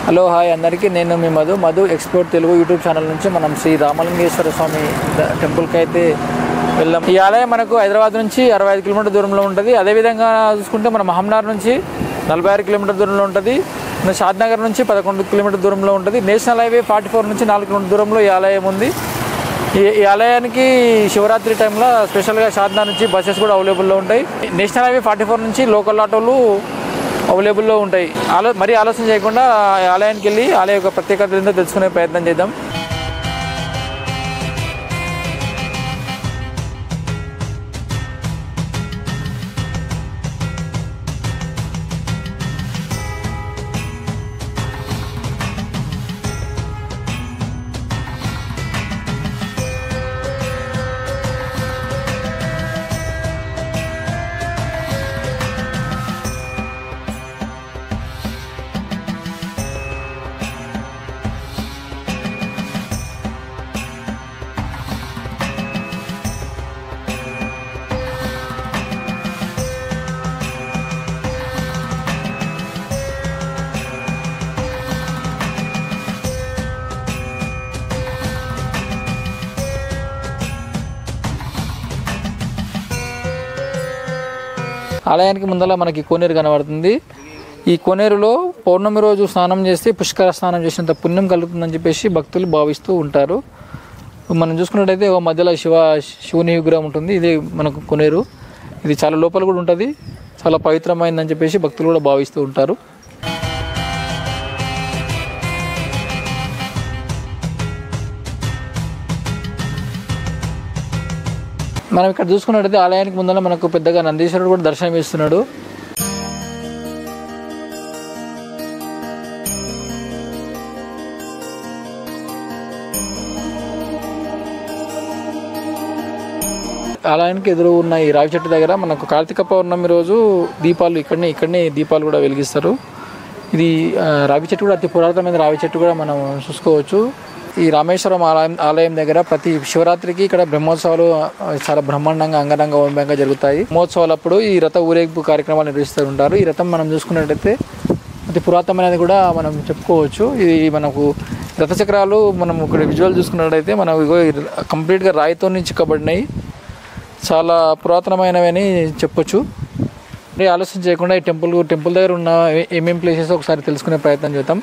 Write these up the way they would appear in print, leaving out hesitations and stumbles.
Hello hi అందరికీ, నేను మీ Madhu explore Telugu YouTube channel నుంచి మనం శ్రీ రామలింగేశ్వర స్వామి టెంపుల్కి అయితే వెళ్ళాం. ఈ ఆలయం మనకు హైదరాబాద్ నుంచి 65 కిలోమీటర్ దూరంలో ఉంటుంది. అదేవిధంగా చూసుకుంటే మన మహమ్నార్ నుంచి 46 కిలోమీటర్ దూరంలో ఉంటుంది. మన షాద్నగర్ నుంచి 11 కిలోమీటర్ దూరంలో ఉంటుంది. నేషనల్ హైవే 44 నుంచి 4 కిలోమీటర్ దూరంలో ఈ ఆలయం ఉంది. ఈ ఆలయానికి శివరాత్రి టైంలో స్పెషల్గా షాద్నగర్ నుంచి బస్సెస్ కూడా అవైలబుల్లో ఉంటాయి. నేషనల్ హైవే 44 నుంచి లోకల్ ఆటోలు అవైలబుల్లో ఉంటాయి. మరీ ఆలోచన చేయకుండా ఆలయానికి వెళ్ళి ఆలయ యొక్క ప్రత్యేకత ఏందో తెలుసుకునే ప్రయత్నం చేద్దాం. ఆలయానికి ముందర మనకి కోనేరు కనబడుతుంది. ఈ కోనేరులో పౌర్ణమి రోజు స్నానం చేస్తే పుష్కర స్నానం చేసినంత పుణ్యం కలుగుతుందని చెప్పేసి భక్తులు భావిస్తూ ఉంటారు. మనం చూసుకున్నట్టయితే మధ్యలో శివుని విగ్రహం ఉంటుంది. ఇది మనకు కోనేరు. ఇది చాలా లోపల కూడా ఉంటుంది. చాలా పవిత్రమైందని చెప్పేసి భక్తులు కూడా భావిస్తూ ఉంటారు. మనం ఇక్కడ చూసుకున్నట్టయితే ఆలయానికి ముందర మనకు పెద్దగా నందీశ్వరుడు కూడా దర్శనం ఇస్తున్నాడు. ఆలయానికి ఎదురు ఉన్న ఈ రావి చెట్టు దగ్గర మనకు కార్తీక పౌర్ణమి రోజు దీపాలు ఇక్కడనే దీపాలు కూడా వెలిగిస్తారు. ఇది రావి చెట్టు కూడా అతి పురాతనమైన రావి చెట్టు కూడా మనం చూసుకోవచ్చు. ఈ రామేశ్వరం ఆలయం దగ్గర ప్రతి శివరాత్రికి ఇక్కడ బ్రహ్మోత్సవాలు చాలా బ్రహ్మాండంగా అంగరంగ వైభవంగా జరుగుతాయి. బ్రహ్మోత్సవాలప్పుడు ఈ రథ ఊరేగింపు కార్యక్రమాలు నిర్వహిస్తూ ఉంటారు. ఈ రథం మనం చూసుకున్నట్టయితే అతి పురాతనమైనది కూడా మనం చెప్పుకోవచ్చు. ఇది మనకు రథచక్రాలు మనం ఇక్కడ విజువల్ చూసుకున్నట్టయితే మనం కంప్లీట్గా రాయితో చిక్కబడినాయి. చాలా పురాతనమైనవని చెప్పొచ్చు. ఆలోచన చేయకుండా ఈ టెంపుల్ దగ్గర ఉన్న ఏమేమి ప్లేసెస్ ఒకసారి తెలుసుకునే ప్రయత్నం చేద్దాం.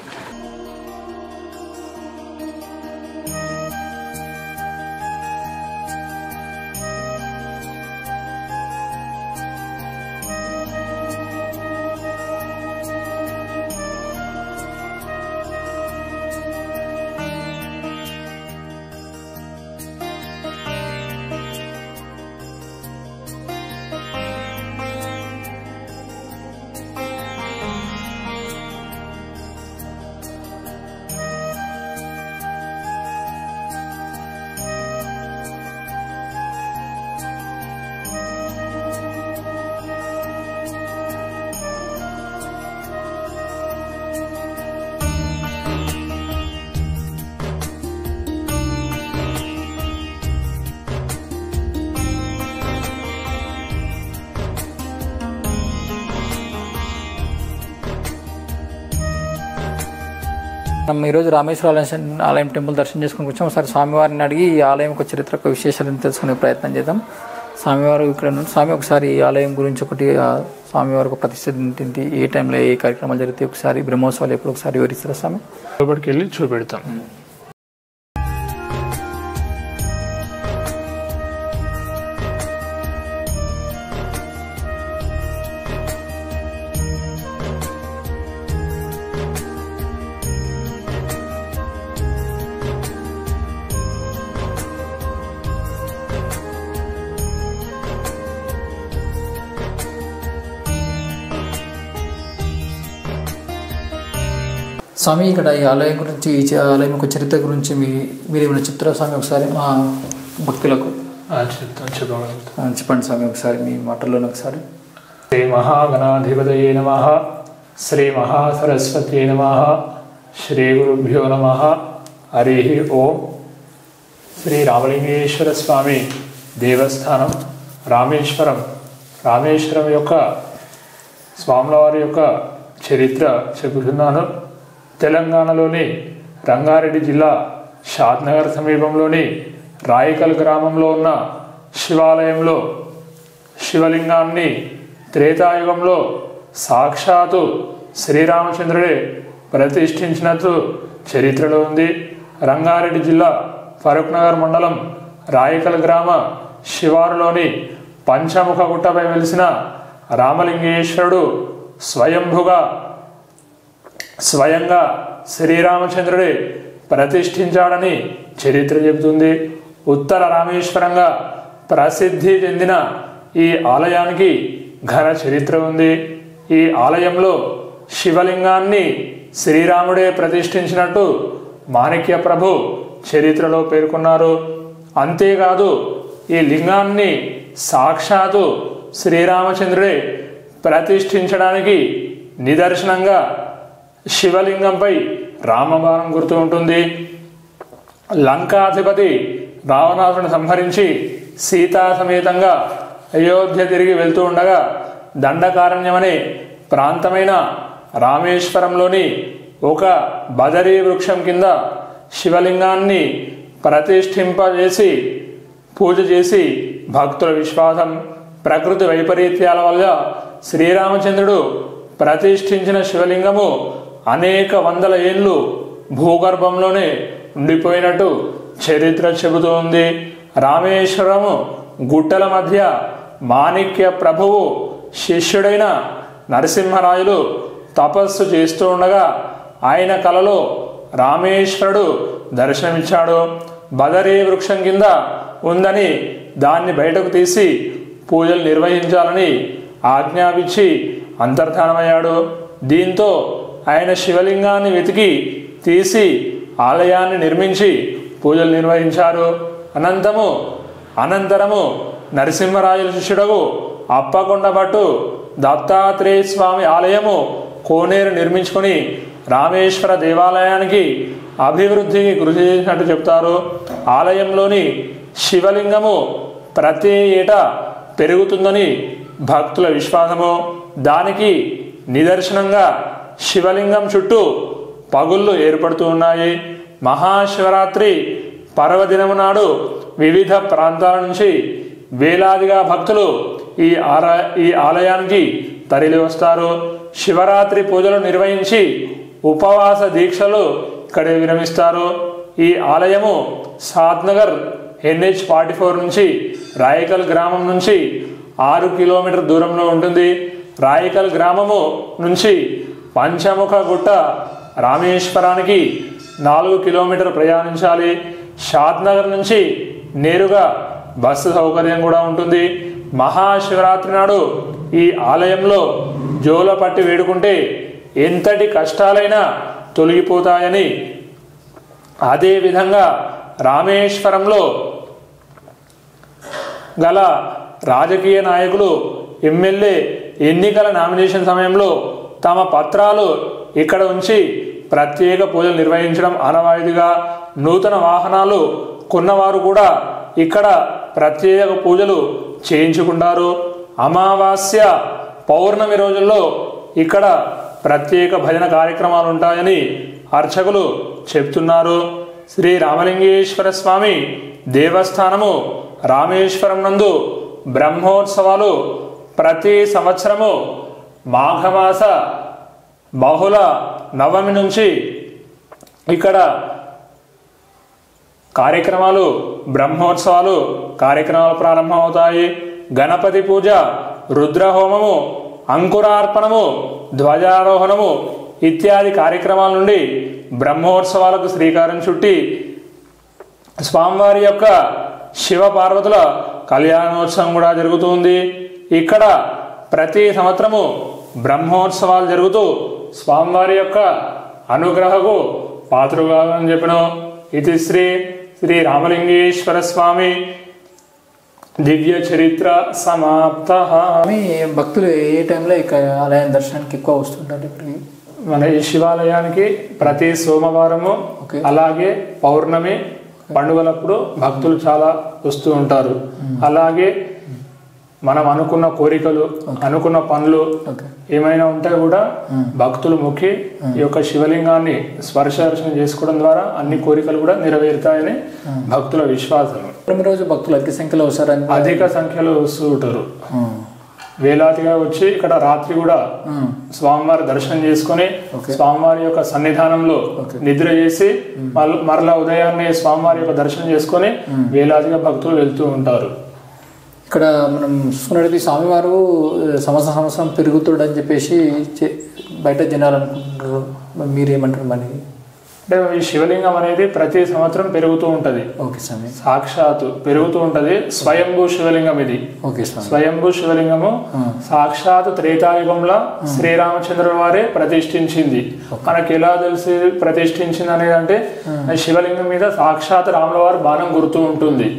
మనం ఈరోజు రామేశ్వర ఆలయం టెంపుల్ దర్శనం చేసుకుని వచ్చాం. ఒకసారి స్వామివారిని అడిగి ఈ ఆలయం యొక్క చరిత్ర విశేషాలను తెలుసుకునే ప్రయత్నం చేద్దాం. స్వామివారు ఇక్కడ నుండి స్వామి ఒకసారి ఈ ఆలయం గురించి స్వామివారి ప్రతిష్ట ఏంటి, ఏ టైంలో ఏ కార్యక్రమాలు జరిగితే ఒకసారి బ్రహ్మోత్సవాలు ఎప్పుడు ఒకసారి వివరిస్తారా స్వామి? లోపలికి వెళ్ళి చూపెడతాం. స్వామి, ఇక్కడ ఈ ఆలయం గురించి ఈ ఆలయం యొక్క చరిత్ర గురించి మీరు ఏమైనా చెప్తారా స్వామి? ఒకసారి మా భక్తులకు చెప్పండి స్వామి, ఒకసారి మీ మాటల్లోనే ఒకసారి. శ్రీ మహాగణాధిపతయే నమః, శ్రీ మహాసరస్వత్యై నమః, శ్రీ గురుభ్యో నమః. హరి ఓం. శ్రీ రామలింగేశ్వర స్వామి దేవస్థానం రామేశ్వరం యొక్క స్వాముల వారి యొక్క చరిత్ర చెబుతున్నాను. తెలంగాణలోని రంగారెడ్డి జిల్లా షాద్నగర్ సమీపంలోని రాయికల్ గ్రామంలో ఉన్న శివాలయంలో శివలింగాన్ని త్రేతాయుగంలో సాక్షాత్తు శ్రీరామచంద్రుడే ప్రతిష్ఠించినట్టు చరిత్రలో ఉంది. రంగారెడ్డి జిల్లా ఫరూక్నగర్ మండలం రాయికల్ గ్రామ శివారులోని పంచముఖ గుట్టపై వెలిసిన రామలింగేశ్వరుడు స్వయంగా శ్రీరామచంద్రుడే ప్రతిష్ఠించాడని చరిత్ర చెబుతుంది. ఉత్తర రామేశ్వరంగా ప్రసిద్ధి చెందిన ఈ ఆలయానికి ఘన చరిత్ర ఉంది. ఈ ఆలయంలో శివలింగాన్ని శ్రీరాముడే ప్రతిష్ఠించినట్టు మాణిక్య ప్రభు చరిత్రలో పేర్కొన్నారు. అంతేకాదు ఈ లింగాన్ని సాక్షాత్తు శ్రీరామచంద్రుడే ప్రతిష్ఠించడానికి నిదర్శనంగా శివలింగంపై రామబాణం గుర్తు ఉంటుంది. లంకాధిపతి రావణాసుని సంహరించి సీతా సమేతంగా అయోధ్య తిరిగి వెళ్తూ ఉండగా దండకారణ్యమనే ప్రాంతమైన రామేశ్వరంలోని ఒక బదరీ వృక్షం కింద శివలింగాన్ని ప్రతిష్ఠింపజేసి పూజ చేసి భక్తుల విశ్వాసం, ప్రకృతి వైపరీత్యాల వల్ల శ్రీరామచంద్రుడు ప్రతిష్ఠించిన శివలింగము అనేక వందల ఏళ్ళు భూగర్భంలోనే ఉండిపోయినట్టు చరిత్ర చెబుతోంది. రామేశ్వరము గుట్టల మధ్య మాణిక్య ప్రభువు శిష్యుడైన నరసింహరాయలు తపస్సు చేస్తూ ఉండగా ఆయన కలలో రామేశ్వరుడు దర్శనమిచ్చాడు. బదరీ వృక్షం కింద ఉందని దాన్ని బయటకు తీసి పూజలు నిర్వహించాలని ఆజ్ఞాపించి అంతర్ధానమయ్యాడు. దీంతో ఆయన శివలింగాన్ని వెతికి తీసి ఆలయాన్ని నిర్మించి పూజలు నిర్వహించారు. అనంతరము నరసింహరాయల శిష్యుడకు అప్పకొండ భట్టు దత్తాత్రేయ స్వామి ఆలయము కోనేరు నిర్మించుకొని రామేశ్వర దేవాలయానికి అభివృద్ధికి కృషి చేసినట్టు చెప్తారు. ఆలయంలోని శివలింగము ప్రతి ఏటా పెరుగుతుందని భక్తుల విశ్వాసము. దానికి నిదర్శనంగా శివలింగం చుట్టూ పగుళ్ళు ఏర్పడుతూ ఉన్నాయి. మహాశివరాత్రి పర్వదినము నాడు వివిధ ప్రాంతాల నుంచి వేలాదిగా భక్తులు ఈ ఆలయానికి తరలి వస్తారు. శివరాత్రి పూజలు నిర్వహించి ఉపవాస దీక్షలు ఇక్కడే విరమిస్తారు. ఈ ఆలయము సాద్నగర్ NH-44 నుంచి రాయికల్ గ్రామం నుంచి 6 కిలోమీటర్ దూరంలో ఉంటుంది. రాయికల్ గ్రామము నుంచి పంచముఖ గుట్ట రామేశ్వరానికి 4 కిలోమీటర్ ప్రయాణించాలి. షాద్నగర్ నుంచి నేరుగా బస్సు సౌకర్యం కూడా ఉంటుంది. మహాశివరాత్రి నాడు ఈ ఆలయంలో జోల పట్టి వేడుకుంటే ఎంతటి కష్టాలైనా తొలగిపోతాయని, అదేవిధంగా రామేశ్వరంలో గల రాజకీయ నాయకులు ఎమ్మెల్యే ఎన్నికల నామినేషన్ సమయంలో తమ పత్రాలు ఇక్కడ ఉంచి ప్రత్యేక పూజలు నిర్వహించడం ఆనవాయితీగా, నూతన వాహనాలు కొన్నవారు కూడా ఇక్కడ ప్రత్యేక పూజలు చేయించుకుంటారు. అమావాస్య పౌర్ణమి రోజుల్లో ఇక్కడ ప్రత్యేక భజన కార్యక్రమాలు ఉంటాయని అర్చకులు చెప్తున్నారు. శ్రీ రామలింగేశ్వర స్వామి దేవస్థానము రామేశ్వరం నందు బ్రహ్మోత్సవాలు ప్రతి సంవత్సరము మాఘమాస బహుళ నవమి నుంచి ఇక్కడ బ్రహ్మోత్సవాలు కార్యక్రమాలు ప్రారంభమవుతాయి. గణపతి పూజ, రుద్రహోమము, అంకురార్పణము, ధ్వజారోహణము ఇత్యాది కార్యక్రమాల నుండి బ్రహ్మోత్సవాలకు శ్రీకారం చుట్టి స్వామివారి యొక్క శివ పార్వతుల కళ్యాణోత్సవం కూడా జరుగుతుంది. ఇక్కడ ప్రతి సంవత్సరము బ్రహ్మోత్సవాలు జరుగుతూ స్వామివారి యొక్క అనుగ్రహకు పాత్రుగాలని చెప్పిన ఇది శ్రీ రామలింగేశ్వర స్వామి దివ్య చరిత్ర సమాప్త. భక్తులు ఏ టైంలో ఇక్కడ ఆలయం దర్శనానికి ఎక్కువ వస్తుంటారు? ఇక్కడికి మన ఈ శివాలయానికి ప్రతి సోమవారము అలాగే పౌర్ణమి పండుగలప్పుడు భక్తులు చాలా వస్తూ ఉంటారు. అలాగే మనం అనుకున్న కోరికలు, అనుకున్న పనులు ఏమైనా ఉంటే కూడా భక్తులు మొక్కి ఈ యొక్క శివలింగాన్ని స్పర్శ దర్శనం చేసుకోవడం ద్వారా అన్ని కోరికలు కూడా నెరవేరుతాయని భక్తుల విశ్వాసం. రోజు భక్తులు అధిక సంఖ్యలో వస్తారని, అధిక సంఖ్యలో వస్తూ ఉంటారు. వేలాదిగా వచ్చి ఇక్కడ రాత్రి కూడా స్వామివారి దర్శనం చేసుకుని స్వామివారి యొక్క సన్నిధానంలో నిద్ర చేసి మరలా ఉదయాన్నే స్వామివారి యొక్క దర్శనం చేసుకుని వేలాదిగా భక్తులు వెళ్తూ ఉంటారు. ఇక్కడ మనం చూసుకున్నట్లయితే స్వామివారు సంవత్సరం పెరుగుతాడని చెప్పేసి బయట జనాలు అనుకుంటున్నారు. మీరేమంటారు? మరి అంటే ఈ శివలింగం అనేది ప్రతి సంవత్సరం పెరుగుతూ ఉంటది. సాక్షాత్తు పెరుగుతూ ఉంటది. స్వయంభూ శివలింగం ఇది. స్వయంభూ శివలింగము సాక్షాత్ త్రేతాయుగంలో శ్రీరామచంద్రుల వారే ప్రతిష్ఠించింది. మనకి ఎలా తెలిసి ప్రతిష్ఠించింది అనేది అంటే శివలింగం మీద సాక్షాత్ రాముల వారి బాణం గుర్తు ఉంటుంది.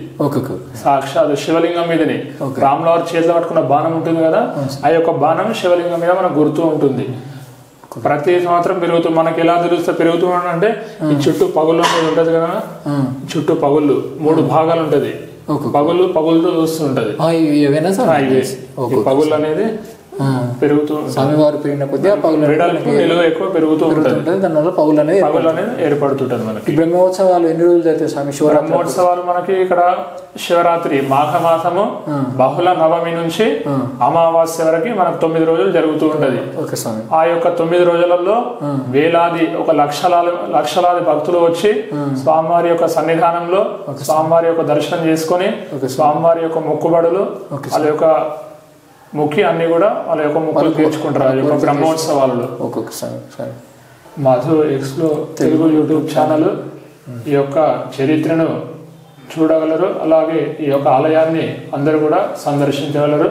సాక్షాత్ శివలింగం మీదనే రాముల వారి చేతిలో పట్టుకున్న బాణం ఉంటుంది కదా, ఆ యొక్క బాణం శివలింగం మీద మనకు గుర్తు ఉంటుంది. ప్రతి సంవత్సరం పెరుగుతుంది. మనకి ఎలా తెలుస్తే పెరుగుతుంది అంటే ఈ చుట్టూ పగుళ్ళు అనేది ఉంటది కదా, చుట్టూ పగుళ్ళు 3 భాగాలు ఉంటది. పగుళ్ళు చూస్తుంటది. పగుళ్ళు అనేది పెరుగుతూ స్వామివారు పెరిగిన కొద్దిగా నిలువ ఎక్కువ పెరుగుతూ ఉంటుంది. దానివల్ల పగులు అనేది ఏర్పడుతుంటది. మనకి బ్రహ్మోత్సవాలు ఎన్ని రోజులు అయితే స్వామి? బ్రహ్మోత్సవాలు మనకి ఇక్కడ శివరాత్రి మాఘమాసము బహుళ నవమి నుంచి అమావాస్య వరకు మనకు 9 రోజులు జరుగుతూ ఉంటది. ఆ యొక్క 9 రోజులలో వేలాది లక్షలాది భక్తులు వచ్చి స్వామివారి యొక్క సన్నిధానంలో స్వామివారి యొక్క దర్శనం చేసుకుని స్వామివారి యొక్క మొక్కుబడులు వాళ్ళ యొక్క ముఖ్య అన్ని కూడా వాళ్ళ యొక్క మొక్కులు తీర్చుకుంటారు. ఆ యొక్క బ్రహ్మోత్సవాలలో మధు ఎక్స్లో తెలుగు యూట్యూబ్ ఛానల్ ఈ యొక్క చరిత్రను చూడగలరు. అలాగే ఈ యొక్క ఆలయాన్ని అందరూ కూడా సందర్శించగలరు,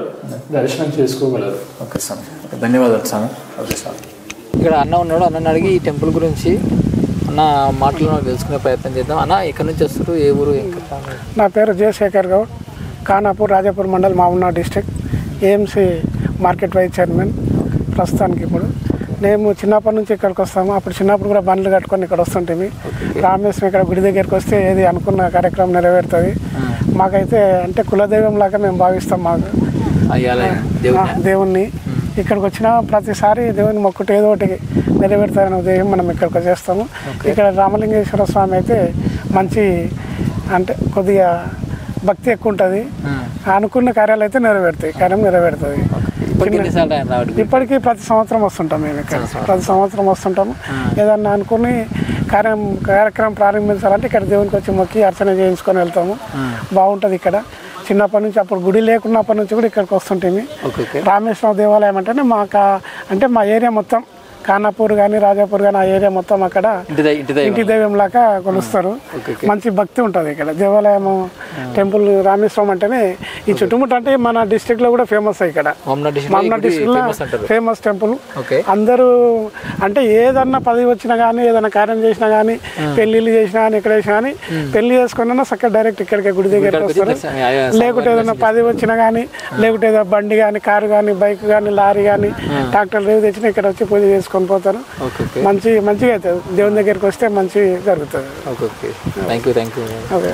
దర్శనం చేసుకోగలరు. ఓకే స్వామి, ధన్యవాదాలు స్వామి. ఓకే స్వామి. ఇక్కడ అన్న ఉన్నాడు, అన్నని అడిగి ఈ టెంపుల్ గురించి అన్న మాటలను తెలుసుకునే ప్రయత్నం చేద్దాం. అన్న ఎక్కడి నుంచి వస్తారు? ఏ ఊరు? నా పేరు Jayashekar Goud, Khanapur, Rajapur mandal, Mahabubnagar district, AMC market vice chairman ప్రస్తుతానికి. ఇప్పుడు మేము చిన్నప్పటి నుంచి ఇక్కడికి వస్తాము. అప్పుడు చిన్నప్పుడు కూడా బండ్లు కట్టుకొని ఇక్కడ వస్తుంటే రామేశ్వరం ఇక్కడ గుడి దగ్గరికి వస్తే ఏది అనుకున్న కార్యక్రమం నెరవేరుతుంది. మాకైతే అంటే కులదైవం లాగా మేము భావిస్తాం. మాకు దేవుణ్ణి ఇక్కడికి వచ్చిన ప్రతిసారి దేవుని మొక్కుట ఏదో ఒకటి నెరవేరుతారనే ఉదయం మనం ఇక్కడికి వచ్చేస్తాము. ఇక్కడ రామలింగేశ్వర స్వామి అయితే మంచి అంటే కొద్దిగా భక్తి ఎక్కువ ఉంటుంది. అనుకున్న కార్యాలు అయితే కార్యం నెరవేరుతుంది. ఇప్పటికీ ప్రతి సంవత్సరం వస్తుంటాం. మేము ఇక్కడ ప్రతి సంవత్సరం వస్తుంటాము. ఏదన్నా అనుకుని కార్యక్రమం ప్రారంభించాలంటే ఇక్కడ దేవునికి వచ్చి మొక్కి అర్చన చేయించుకొని వెళ్తాము. బాగుంటుంది ఇక్కడ. చిన్నప్పటి నుంచి అప్పుడు గుడి లేకున్నప్పటి నుంచి కూడా ఇక్కడికి వస్తుంటేమి. రామేశ్వరం దేవాలయం అంటేనే అంటే మా ఏరియా మొత్తం ఖానాపూర్ కానీ రాజాపూర్ కానీ ఆ ఏరియా మొత్తం అక్కడ ఇంటి దైవం లాగా కొలుస్తారు. మంచి భక్తి ఉంటుంది ఇక్కడ. దేవాలయం టెంపుల్ రామేశ్వరం అంటేనే ఈ చుట్టుముట్ట అంటే మన డిస్ట్రిక్ట్ లో కూడా ఫేమస్. ఇక్కడ మమ్నా డిస్ట్రిక్ట్ లో ఫేమస్ టెంపుల్. అందరూ అంటే ఏదన్నా పదవి వచ్చినా కానీ ఏదైనా కార్యం చేసినా కానీ పెళ్లిళ్ళు చేసినా కానీ ఇక్కడ చేసినా కానీ పెళ్లి చేసుకున్నా చక్కగా డైరెక్ట్ ఇక్కడికి గుడి దగ్గరికి వస్తారు. లేకుంటే ఏదైనా పదవి వచ్చినా కానీ లేకుంటే ఏదైనా బండి కానీ కారు కానీ బైక్ కానీ లారీ కానీ ట్రాక్టర్ ఏవి తెచ్చినా ఇక్కడ వచ్చి పూజ చేసుకొని పోతారు. మంచిగా అవుతుంది. దేవుని దగ్గరికి వస్తే మంచి జరుగుతుంది. Okay, thank you. ఓకే.